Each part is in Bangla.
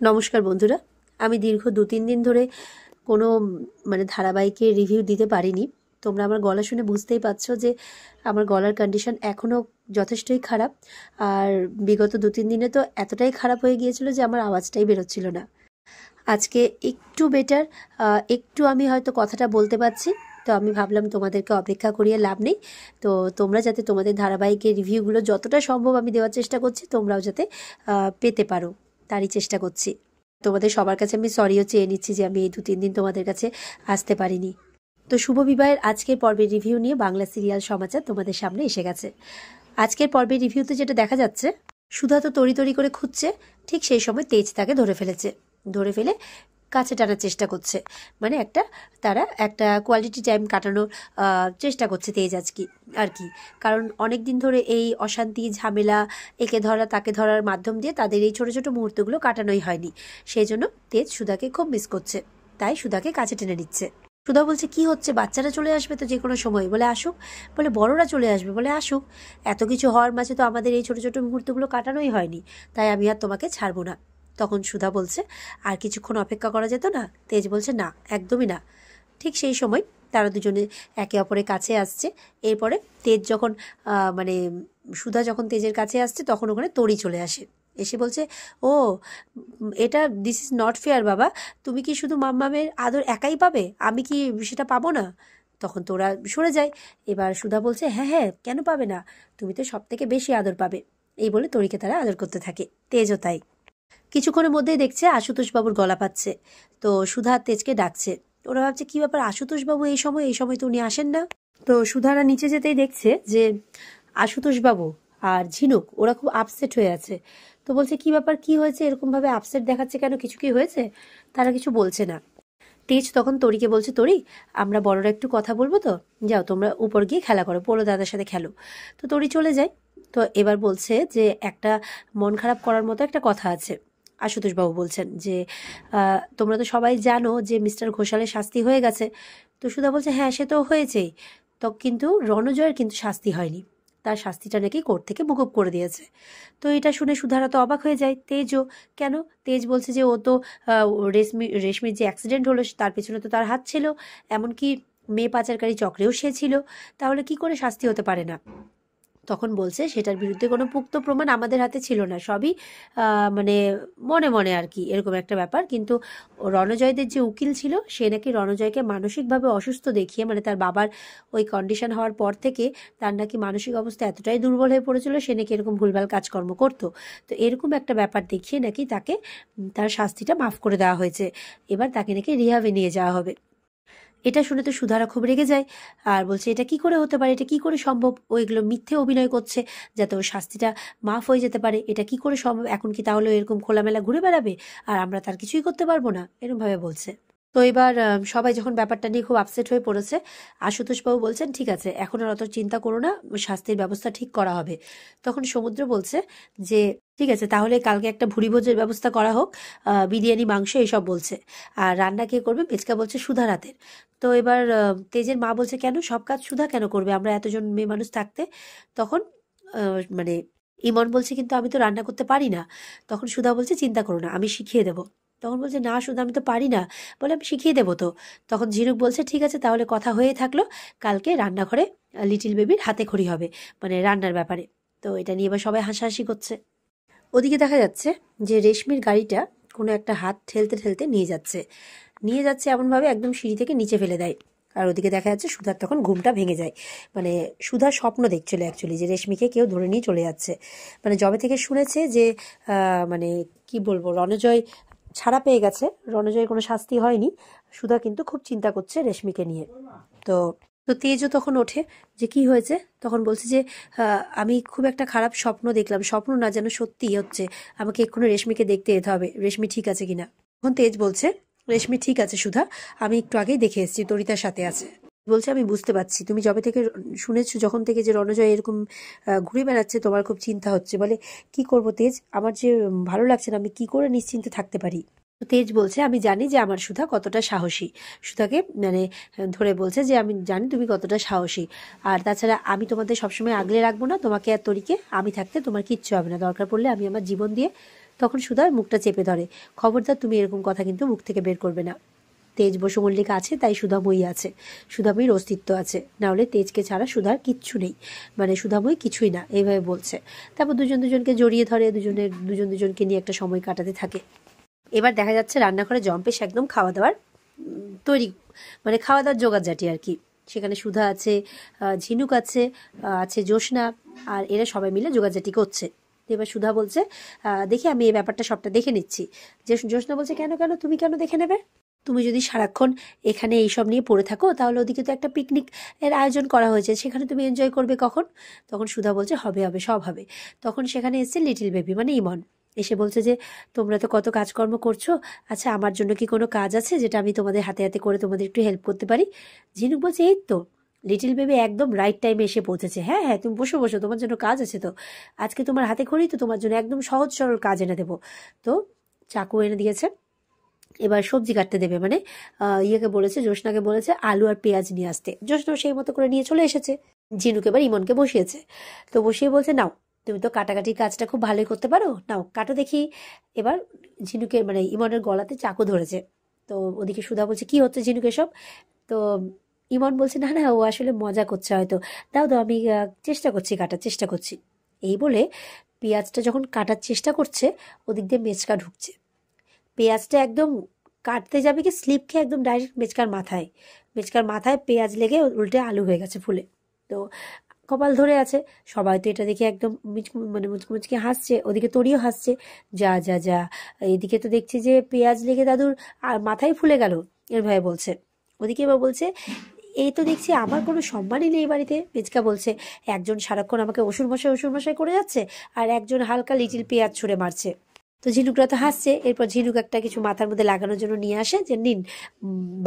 নমস্কার বন্ধুরা, আমি দীর্ঘ 2-3 দিন ধরে কোনো ধারাবাহিকে রিভিউ দিতে পারিনি। তোমরা আমার গলা শুনে বুঝতেই পারছো যে আমার গলার কন্ডিশন এখনও যথেষ্টই খারাপ। আর বিগত 2-3 দিনে তো এতটাই খারাপ হয়ে গিয়েছিল যে আমার আওয়াজটাই বেরোচ্ছিল না। আজকে একটু বেটার, একটু আমি হয়তো কথাটা বলতে পারছি। তো আমি ভাবলাম তোমাদেরকে অপেক্ষা করিয়ে লাভ নেই, তো তোমরা যাতে তোমাদের ধারাবাহিকের রিভিউগুলো যতটা সম্ভব আমি দেওয়ার চেষ্টা করছি, তোমরাও যাতে পেতে পারো তারই চেষ্টা করছি। তোমাদের সবার কাছে আমি সরিও চেয়ে নিচ্ছি যে আমি এই 2-3 দিন তোমাদের কাছে আসতে পারিনি। তো শুভ বিবাহের আজকের পর্বের রিভিউ নিয়ে বাংলা সিরিয়াল সমাচার তোমাদের সামনে এসে গেছে। আজকের পর্বের রিভিউতে যেটা দেখা যাচ্ছে, সুধা তো তড়ি করে খুঁজছে, ঠিক সেই সময় তেজ তাকে ধরে ফেলে কাছে টানার চেষ্টা করছে। তারা একটা কোয়ালিটি টাইম কাটানোর চেষ্টা করছে তেজ আর কি। কারণ অনেক দিন ধরে এই অশান্তি ঝামেলা, একে ধরা তাকে ধরার মাধ্যম দিয়ে তাদের এই ছোট ছোট মুহূর্তগুলো কাটানোই হয়নি। সেই জন্য তেজ সুধাকে খুব মিস করছে, তাই সুধাকে কাছে টেনে নিচ্ছে। সুধা বলছে, কি হচ্ছে, বাচ্চারা চলে আসবে তো যে কোনো সময়, বলে আসুক। বলে বড়রা চলে আসবে, বলে আসুক। এত কিছু হওয়ার মাঝে তো আমাদের এই ছোট ছোট মুহূর্তগুলো কাটানোই হয়নি, তাই আমি আর তোমাকে ছাড়বো না। তখন সুধা বলছে, আর কিছুক্ষণ অপেক্ষা করা যেত না? তেজ বলছে, না, একদমই না। ঠিক সেই সময় তারা দুজনে একে অপরের কাছে আসছে। এরপরে তেজ যখন সুধা যখন তেজের কাছে আসছে, তখন ওখানে তড়ি চলে আসে। এসে বলছে, ও এটা দিস ইজ নট ফেয়ার বাবা, তুমি কি শুধু মাম্মামের আদর একাই পাবে, আমি কি সেটা পাবো না? তখন তোরা সরে যায়। এবার সুধা বলছে, হ্যাঁ হ্যাঁ, কেন পাবে না, তুমি তো সব থেকে বেশি আদর পাবে। এই বলে তড়িকে তারা আদর করতে থাকে, তেজও তাই। কিছুক্ষণের মধ্যেই দেখছে আশুতোষ বাবুর গলা পাচ্ছে, তো সুধা তেজকে ডাকছে। ওরা ভাবছে, কি ব্যাপার, আশুতোষ বাবু এই সময় তো উনি আসেন না। তো সুধারা নিচে যেতেই দেখছে যে আশুতোষ বাবু আর ঝিনুক ওরা খুব আপসেট হয়ে আছে। তো বলছে, কি ব্যাপার, কি হয়েছে, এরকম ভাবে আপসেট দেখাচ্ছে কেন, কিছু কি হয়েছে? তারা কিছু বলছে না। তেজ তখন তড়িকে বলছে, তড়ি, আমরা বড়রা একটু কথা বলবো, তো যাও তোমরা উপর গিয়ে খেলা করো, পোলো দাদার সাথে খেলো। তো তড়ি চলে যায়। তো এবার বলছে যে একটা মন খারাপ করার মতো একটা কথা আছে। আশুতোষবাবু বলছেন যে তোমরা তো সবাই জানো যে মিস্টার ঘোষালের শাস্তি হয়ে গেছে। তো সুধা বলছে, হ্যাঁ সে তো হয়েছেই, তো কিন্তু রণজয়ের কিন্তু শাস্তি হয়নি, তার শাস্তিটা নাকি কোর্ট থেকে মুকুব করে দিয়েছে। তো এটা শুনে সুধারা তো অবাক হয়ে যায়, তেজও। কেন? তেজ বলছে যে ও তো রেশমির যে অ্যাক্সিডেন্ট হলো তার পেছনে তো তার হাত ছিল, এমনকি মেয়ে পাচারকারী চক্রেও সে ছিল, তাহলে কি করে শাস্তি হতে পারে না? তখন বলছে, সেটার বিরুদ্ধে কোনো পুক্ত প্রমাণ আমাদের হাতে ছিল না, সবই মনে মনে আর কি, এরকম একটা ব্যাপার। কিন্তু রণজয়দের যে উকিল ছিল, সে নাকি রণজয়কে মানসিকভাবে অসুস্থ দেখিয়ে, তার বাবার ওই কন্ডিশন হওয়ার পর থেকে তার নাকি মানসিক অবস্থা এতটাই দুর্বল হয়ে পড়েছিল, সে নাকি এরকম ভুলভাল কাজকর্ম করতো। তো এরকম একটা ব্যাপার দেখিয়ে নাকি তাকে তার শাস্তিটা মাফ করে দেওয়া হয়েছে, এবার তাকে নাকি রিহাবে নিয়ে যাওয়া হবে। এটা শুনে তো সুধারা খুব রেগে যায় আর বলছে, এটা কি করে হতে পারে, এটা কি করে সম্ভব, ও এগুলো মিথ্যে অভিনয় করছে যাতে ওর শাস্তিটা মাফ হয়ে যেতে পারে, এটা কি করে সম্ভব, এখন কি তাহলে এরকম খোলামেলা ঘুরে বেড়াবে আর আমরা তার কিছুই করতে পারবো না, এরকম ভাবে বলছে। তো এবার সবাই যখন ব্যাপারটা নিয়ে খুব আপসেট হয়ে পড়েছে, আশুতোষবাবু বলছেন, ঠিক আছে, এখন আর অত চিন্তা করো না, শাস্তির ব্যবস্থা ঠিক করা হবে। তখন সমুদ্র বলছে যে, ঠিক আছে, তাহলে কালকে একটা ভুরি ভোজের ব্যবস্থা করা হোক, বিরিয়ানি, মাংস এসব বলছে। আর রান্না কে করবে? মেচকা বলছে সুধা রাতের। তো এবার তেজের মা বলছে, কেন, সব কাজ সুধা কেন করবে, আমরা এতজন মেয়ে মানুষ থাকতে? তখন ইমন বলছে, কিন্তু আমি তো রান্না করতে পারি না। তখন সুধা বলছে, চিন্তা করো না, আমি শিখিয়ে দেবো। তখন বলছে, না সুধা, আমি তো পারি না। বলে, আমি শিখিয়ে দেবো তো। তখন ঝিনুক বলছে, ঠিক আছে, তাহলে কথা হয়ে থাকলো, কালকে রান্নাঘরে লিটিল বেবির হাতে খড়ি হবে, রান্নার ব্যাপারে। তো এটা নিয়ে এবার সবাই হাসাহাসি করছে। ওদিকে দেখা যাচ্ছে যে রেশমির গাড়িটা কোনো একটা হাত ঠেলতে ঠেলতে নিয়ে যাচ্ছে এমনভাবে একদম সিঁড়ি থেকে নিচে ফেলে দেয়। আর ওদিকে দেখা যাচ্ছে সুধার তখন ঘুমটা ভেঙে যায়। সুধা স্বপ্ন দেখছিল অ্যাকচুয়ালি, যে রেশমিকে কেউ ধরে নিয়ে চলে যাচ্ছে। যবে থেকে শুনেছে যে কি বলবো, রণজয় ছাড়া পেয়ে গেছে, রণজয়ের কোনো শাস্তি হয়নি, সুধা কিন্তু খুব চিন্তা করছে রেশমিকে নিয়ে। তো তো তেজও তখন ওঠে, যে কি হয়েছে? তখন বলছে যে আমি খুব একটা খারাপ স্বপ্ন দেখলাম, স্বপ্ন না যেন সত্যি হচ্ছে, আমাকে এক্ষুনি রেশমিকে দেখতে যেতে হবে, রেশমি ঠিক আছে কিনা। তখন তেজ বলছে, রেশমি ঠিক আছে সুধা, আমি একটু আগেই দেখে এসেছি, তরিতার সাথে আছে। বলছে, আমি বুঝতে পারছি, তুমি যবে থেকে শুনেছো, যখন থেকে যে রণজয় এরকম ঘুরে বেড়াচ্ছে, তোমার খুব চিন্তা হচ্ছে। বলে, কি করবো তেজ, আমার যে ভালো লাগছে না, আমি কি করে নিশ্চিন্তে থাকতে পারি? তেজ বলছে, আমি জানি যে আমার সুধা কতটা সাহসী। সুধাকে ধরে বলছে যে, আমি জানি তুমি কতটা সাহসী, আর তাছাড়া আমি তোমাদের সবসময় আগলে রাখবো না, তোমাকে আর তরিকে, আমি থাকতে তোমার কিচ্ছু হবে না, দরকার পড়লে আমি আমার জীবন দিয়ে তখন সুধা মুখটা চেপে ধরে, খবরদার তুমি এরকম কথা কিন্তু মুখ থেকে বের করবে না। তেজ বসু মল্লিক আছে তাই সুধাময়ী আছে, সুধাময়ীর অস্তিত্ব আছে, নাহলে তেজকে ছাড়া সুধার কিচ্ছু নেই, মানে সুধাময়ী কিছুই না, এইভাবে বলছে। তারপর দুজন দুজনকে জড়িয়ে ধরে দুজন দুজনকে নিয়ে একটা সময় কাটাতে থাকে। এবার দেখা যাচ্ছে রান্নাঘরে জম্পেশ একদম খাওয়া দাওয়ার তৈরি, মানে খাওয়া দাওয়ার জোগাড়জাটি আর কি। সেখানে সুধা আছে, ঝিনুক আছে, আছে জ্যোৎস্না, আর এরা সবাই মিলে জোগাড়জাটি করছে। এবার সুধা বলছে দেখি আমি এই ব্যাপারটা সবটা দেখে নিচ্ছি। যে জ্যোৎস্না বলছে কেন কেন তুমি কেন দেখে নেবে? তুমি যদি সারাক্ষণ এখানে এইসব নিয়ে পড়ে থাকো তাহলে ওদিকে তো একটা পিকনিক এর আয়োজন করা হয়েছে, সেখানে তুমি এনজয় করবে কখন? তখন সুধা বলছে হবে হবে সব হবে। তখন সেখানে এসছে লিটিল বেবি মানে ইমন, এসে বলছে যে তোমরা তো কত কাজকর্ম করছো, আচ্ছা আমার জন্য কি কোনো কাজ আছে যেটা আমি তোমাদের হাতে হাতে করে তোমাদের একটু হেল্প করতে পারি? ঝিনুক বলছে এই তো লিটিল বেবি একদম রাইট টাইমে এসে পৌঁছেছে, হ্যাঁ হ্যাঁ তুমি বসো বসো, তোমার জন্য কাজ আছে তো, আজকে তোমার হাতে খড়ি তো তোমার জন্য একদম সহজ সরল কাজ এনে দেবো। তো চাকু এনে দিয়েছে, এবার সবজি কাটতে দেবে, মানে ইয়েকে বলেছে, জ্যোৎস্নাকে বলেছে আলু আর পেঁয়াজ নিয়ে আসতে। জ্যোৎস্না সেই মতো করে নিয়ে চলে এসেছে। ঝিনুক এবার ইমনকে বসিয়েছে, তো বসিয়ে বলছে নাও তুমি তো কাটাকাটির কাজটা খুব ভালোই করতে পারো, নাও কাটো দেখি। এবার ঝিনুকের মানে ইমনের গলাতে চাকু ধরেছে। তো ওদিকে সুধা বলছে কি হচ্ছে ঝিনুক এসব? তো ইমন বলছে না না ও আসলে মজা করছে হয়তো, দাও দাও আমি চেষ্টা করছি, কাটার চেষ্টা করছি। এই বলে পেঁয়াজটা যখন কাটার চেষ্টা করছে ওদিক দিয়ে মেচকা ঢুকছে। পেঁয়াজটা একদম কাটতে যাবে কি স্লিপ খেয়ে একদম ডাইরেক্ট মেচকার মাথায় পেঁয়াজ লেগে উল্টে আলু হয়ে গেছে ফুলে। তো কপাল ধরে আছে সবাই, তো এটা দেখে একদম মানে মুচকি মুচকি হাসছে, ওদিকে তরিও হাসছে, যা যা যা এদিকে তো দেখছি যে পেঁয়াজ লেগে দাদুর আর মাথায় ফুলে গেল, এর ভয়ে বলছে। ওদিকে এবার বলছে এই তো দেখছি আমার কোনো সম্মানই নেই বাড়িতে। মেচকা বলছে একজন সারাক্ষণ আমাকে অসুর মশাই করে যাচ্ছে, আর একজন হালকা লিটিল পেঁয়াজ ছুঁড়ে মারছে। তো ঝিনুকরা তো হাসছে। এরপর ঝিনুক একটা কিছু মাথার মধ্যে লাগানোর জন্য নিয়ে আসে, যে নিন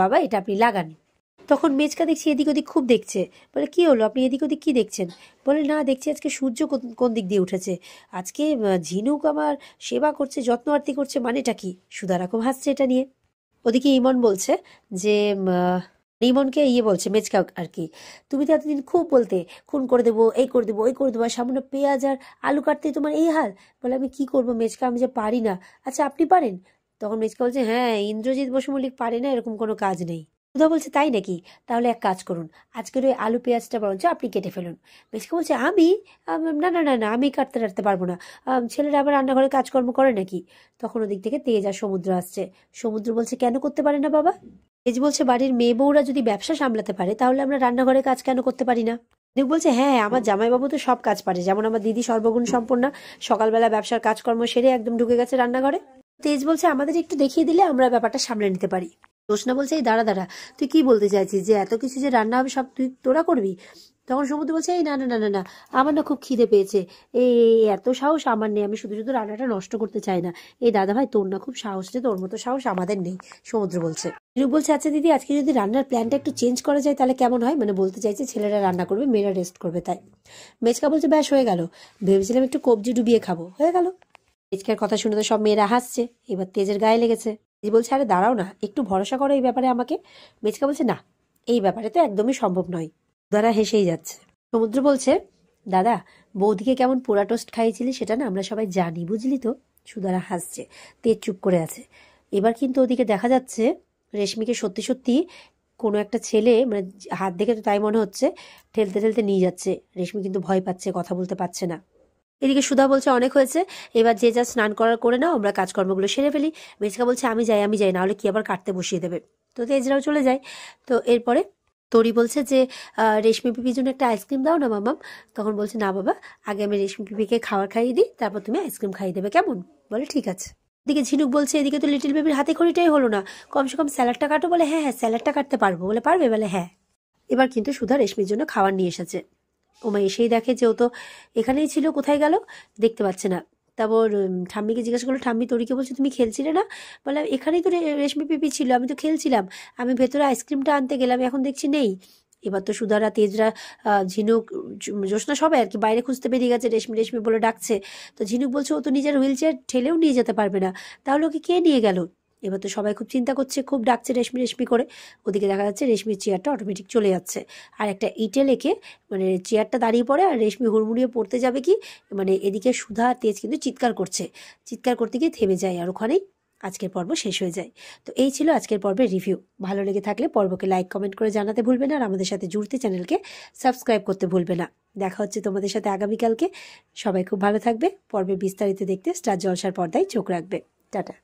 বাবা এটা আপনি লাগান। তখন মেচকা দেখছি এদিক ওদিক খুব দেখছে, বলে কি হলো আপনি এদিক ওদিক কি দেখছেন? বলে না দেখছি আজকে সূর্য কোন দিক দিয়ে উঠেছে, আজকে ঝিনুক আমার সেবা করছে, যত্ন আরতি করছে, মানেটা কি? সুধারা খুব হাসছে এটা নিয়ে। ওদিকে ইমন বলছে যে ইমনকে বলছে মেচকা আর কি, তুমি তো এতদিন খুব বলতে খুন করে দেবো, এই করে দেবো ওই করে দেবো, আর সামান্য পেঁয়াজ আর আলু কাটতে তোমার এই হাল। বলে আমি কি করবো মেচকা, আমি যে পারি না। আচ্ছা আপনি পারেন? তখন মেচকা বলছে হ্যাঁ ইন্দ্রজিৎ বসু মল্লিক পারে না এরকম কোনো কাজ নেই। সুধা বলছে তাই নাকি? তাহলে এক কাজ করুন, আজকের ওই আলু পেঁয়াজটা বরঞ্চ আপনি কেটে ফেলুন। মেচকা বলছে আমি? না না না না আমি কাটতে পারবো না, ছেলেরা আবার রান্নাঘরে কাজকর্ম করে নাকি? তখন ওদিক থেকে তেজ আর সমুদ্র আসছে। সমুদ্র বলছে কেন করতে পারে না বাবা? তেজ বলছে বাড়ির মেয়ে বউরা যদি ব্যবসা সামলাতে পারে তাহলে আমরা রান্নাঘরে কাজ কেন করতে পারি না? ঝিনুক বলছে হ্যাঁ আমার জামাইবাবু তো সব কাজ পারে, যেমন আমার দিদি সর্বগুণ সম্পন্না, সকালবেলা ব্যবসার কাজকর্ম সেরে একদম ঢুকে গেছে রান্নাঘরে। তেজ বলছে আমাদের একটু দেখিয়ে দিলে আমরা ব্যাপারটা সামলে নিতে পারি। জ্যোৎস্না বলছে এই দাঁড়া দাঁড়া, তুই কি বলতে চাইছিস যে এত কিছু যে রান্না হবে সব তোরা করবি? তখন সমুদ্র বলছে এই না না না না না আমার না খুব খিদে পেয়েছে, এই এত সাহস আমার নেই, আমি শুধু শুধু রান্নাটা নষ্ট করতে চাই না। এই দাদা ভাই তোর না খুব সাহস রে, তোর মতো সাহস আমাদের নেই, সমুদ্র বলছে। ঝিনুক বলছে আচ্ছা দিদি আজকে যদি রান্নার প্ল্যানটা একটু চেঞ্জ করা যায় তাহলে কেমন হয়? মানে বলতে চাইছে ছেলেরা রান্না করবে মেয়েরা রেস্ট করবে তাই। মেচকা বলছে ব্যাস হয়ে গেল, ভেবেছিলাম একটু কবজি ডুবিয়ে খাবো, হয়ে গেল। তেজকার কথা শুনে তো সব মেয়েরা হাসছে, এবার তেজের গায়ে লেগেছে। তেজ বলছে আরে দাঁড়াও না একটু ভরসা করো এই ব্যাপারে আমাকে। মেচকা বলছে না এই ব্যাপারে তো একদমই সম্ভব নয়। দাদা হেসেই যাচ্ছে। সমুদ্র বলছে দাদা বৌদিকে কেমন পোড়া টোস্ট খাইয়েছিলি সেটা না আমরা সবাই জানি বুঝলি তো। সুদারা হাসছে, তেজ চুপ করে আছে। এবার কিন্তু ওদিকে দেখা যাচ্ছে রেশমিকে সত্যি সত্যি কোনো একটা ছেলে, মানে হাত দেখে তো তাই মনে হচ্ছে, ঠেলতে ঠেলতে নিয়ে যাচ্ছে। রেশমি কিন্তু ভয় পাচ্ছে, কথা বলতে পারছে না। এদিকে সুধা বলছে অনেক হয়েছে, এবার যে যা স্নান করার করে নাও, আমরা কাজকর্মগুলো সেরে ফেলি। মেচকা বলছে আমি যাই নাহলে কি আবার কাটতে বসিয়ে দেবে। তো তেজরাও চলে যায়। তো এরপরে তরি বলছে যে রেশমি পিপির জন্য একটা আইসক্রিম দাও না মামাম। তখন বলছে না বাবা আগে আমি রেশমি পিপিকে খাবার খাইয়ে দিই, তারপর তুমি আইসক্রিম খাইয়ে দেবে কেমন? বলে ঠিক আছে। এদিকে ঝিনুক বলছে এদিকে তো লিটিল বেবির হাতে খড়িটাই হলো না, কমসে কম স্যালাডটা কাটো। বলে হ্যাঁ হ্যাঁ স্যালাডটা কাটতে পারবো। বলে পারবে? বলে হ্যাঁ। এবার কিন্তু সুধা রেশমির জন্য খাবার নিয়ে এসেছে। ওমা এসেই দেখে যে ও তো এখানেই ছিল, কোথায় গেল দেখতে পাচ্ছে না। তারপর ঠাম্মিকে জিজ্ঞাসা করলো, ঠাম্মি তরিকে বলছে তুমি খেলছিলে না? বলে এখানেই তো রেশমি পিপি ছিল, আমি তো খেলছিলাম, আমি ভেতরে আইসক্রিমটা আনতে গেলাম, এখন দেখছি নেই। এবার তো সুধারা তেজরা ঝিনুক জ্যোৎস্না সবাই আর কি বাইরে খুঁজতে বেরিয়ে গেছে, রেশমি রেশমি বলে ডাকছে। তো ঝিনুক বলছে ও তো নিজের হুইল চেয়ার ঠেলেও নিয়ে যেতে পারবে না, তাহলে ওকে কে নিয়ে গেল? এবার তো সবাই খুব চিন্তা করছে, খুব ডাকছে রেশমি রেশমি করে। ওদিকে দেখা যাচ্ছে রেশমির চেয়ারটা অটোমেটিক চলে যাচ্ছে, আর একটা ইটে লেখে মানে চেয়ারটা দাঁড়িয়ে পড়ে, আর রেশমি হুড়মুড়িয়ে পড়তে যাবে কি, মানে এদিকে সুধা আর তেজ কিন্তু চিৎকার করছে, চিৎকার করতে গিয়ে থেমে যায়, আর ওখানেই আজকের পর্ব শেষ হয়ে যায়। তো এই ছিল আজকের পর্বের রিভিউ। ভালো লেগে থাকলে পর্বকে লাইক কমেন্ট করে জানাতে ভুলবে না, আর আমাদের সাথে জুড়তে চ্যানেলকে সাবস্ক্রাইব করতে ভুলবে না। দেখা হচ্ছে তোমাদের সাথে আগামীকালকে। সবাই খুব ভালো থাকবে। পর্বের বিস্তারিত দেখতে স্টার জলসার পর্দায় চোখ রাখবে। টাটা।